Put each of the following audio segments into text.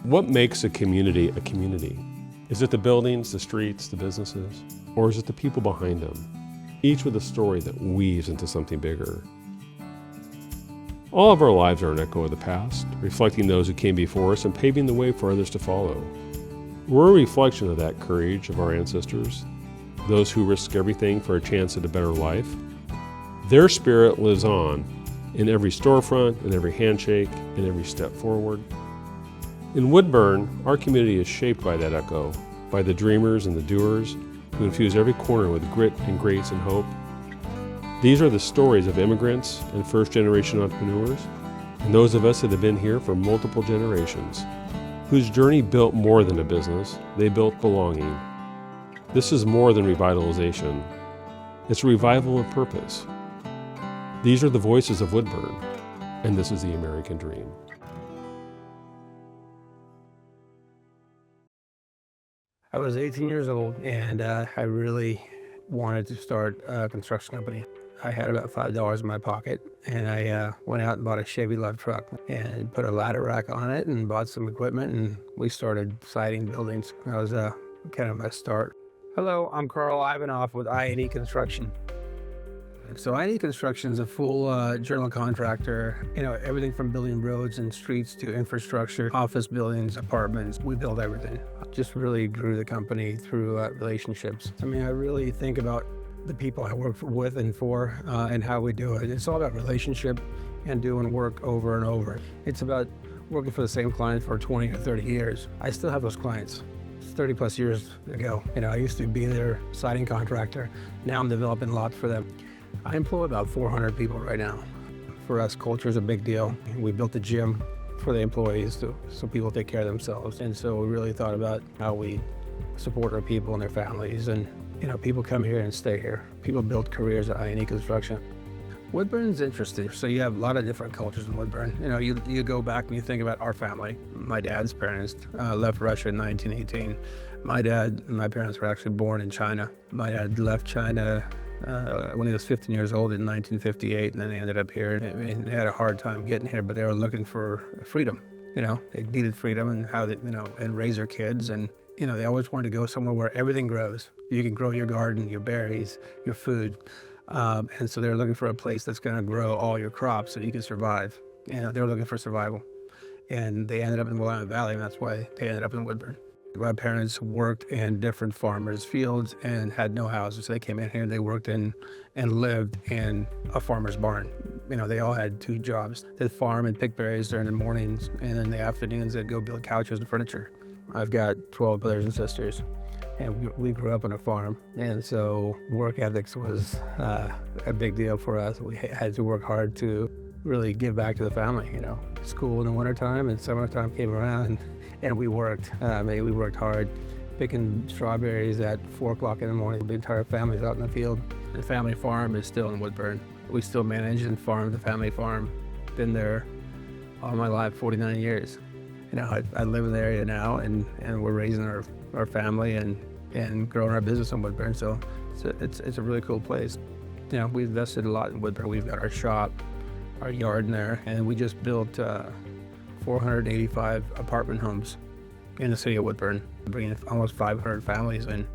What makes a community a community? Is it the buildings, the streets, the businesses? Or is it the people behind them, each with a story that weaves into something bigger? All of our lives are an echo of the past, reflecting those who came before us and paving the way for others to follow. We're a reflection of that courage of our ancestors, those who risk everything for a chance at a better life. Their spirit lives on in every storefront, in every handshake, in every step forward. In Woodburn, our community is shaped by that echo, by the dreamers and the doers who infuse every corner with grit and grace and hope. These are the stories of immigrants and first-generation entrepreneurs, and those of us that have been here for multiple generations, whose journey built more than a business, they built belonging. This is more than revitalization. It's a revival of purpose. These are the voices of Woodburn, and this is the American dream. I was 18 years old, and I really wanted to start a construction company. I had about $5 in my pocket, and I went out and bought a Chevy love truck and put a ladder rack on it and bought some equipment, and we started siding buildings. That was kind of my start. Hello, I'm Carl Ivanoff with I&E Construction. So I&E Construction is a full general contractor. You know, everything from building roads and streets to infrastructure, office buildings, apartments. We build everything. Just really grew the company through relationships. I mean, I really think about the people I work with and for and how we do it. It's all about relationship and doing work over and over. It's about working for the same client for 20 or 30 years. I still have those clients. 30 plus years ago. You know, I used to be their siding contractor. Now I'm developing lots for them. I employ about 400 people right now. For us, culture is a big deal. We built a gym for the employees so people take care of themselves. And so we really thought about how we support our people and their families. And, you know, people come here and stay here. People build careers at I&E Construction. Woodburn's interesting. So you have a lot of different cultures in Woodburn. You know, you go back and you think about our family. My dad's parents left Russia in 1918. My dad and my parents were actually born in China. My dad left China when he was 15 years old in 1958, and then they ended up here. And they had a hard time getting here, but they were looking for freedom. You know, they needed freedom and how they, you know, and raise their kids. And, you know, they always wanted to go somewhere where everything grows. You can grow your garden, your berries, your food. And so they're looking for a place that's going to grow all your crops so you can survive. You know, they were looking for survival. And they ended up in Willamette Valley, and that's why they ended up in Woodburn. My parents worked in different farmers' fields and had no houses. So they came in here and they worked in and lived in a farmer's barn. You know, they all had 2 jobs. They'd farm and pick berries during the mornings, and in the afternoons they'd go build couches and furniture. I've got 12 brothers and sisters, and we grew up on a farm. And so work ethics was a big deal for us. We had to work hard to really give back to the family, you know. School in the wintertime and summertime came around, and we worked. We worked hard, picking strawberries at 4 o'clock in the morning. The entire family's out in the field. The family farm is still in Woodburn. We still manage and farm the family farm. Been there all my life, 49 years. You know, I live in the area now, and we're raising our family and growing our business in Woodburn. So it's a really cool place. You know, we invested a lot in Woodburn. We've got our shop, our yard in there, and we just built 485 apartment homes in the city of Woodburn, bringing almost 500 families in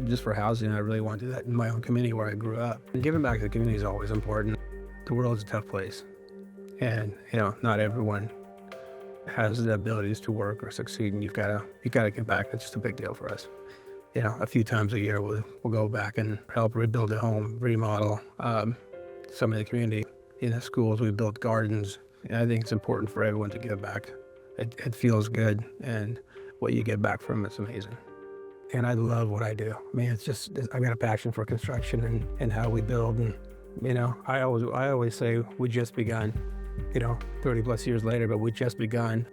just for housing. I really want to do that in my own community where I grew up. And giving back to the community is always important. The world's a tough place, and you know, not everyone has the abilities to work or succeed, and you've got to give back. It's just a big deal for us. You know, a few times a year we'll go back and help rebuild a home, remodel some of the community. In the schools, we built gardens. And I think it's important for everyone to give back. It feels good, and what you get back from it's amazing. And I love what I do. I mean, I've got a passion for construction and how we build. And you know, I always say we just begun. You know, 30 plus years later, but we just begun.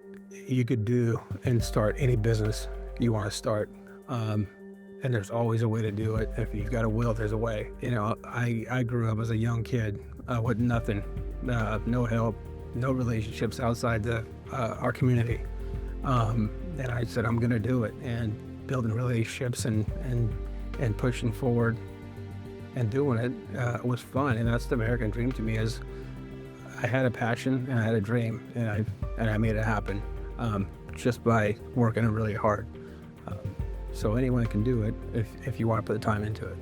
You could do and start any business you want to start. And there's always a way to do it. If you've got a will, there's a way. You know, I grew up as a young kid with nothing, no help, no relationships outside our community. And I said, I'm gonna do it, and building relationships and pushing forward and doing it was fun. And that's the American dream to me. Is I had a passion and I had a dream, and I made it happen. just by working really hard. So anyone can do it if you want to put the time into it.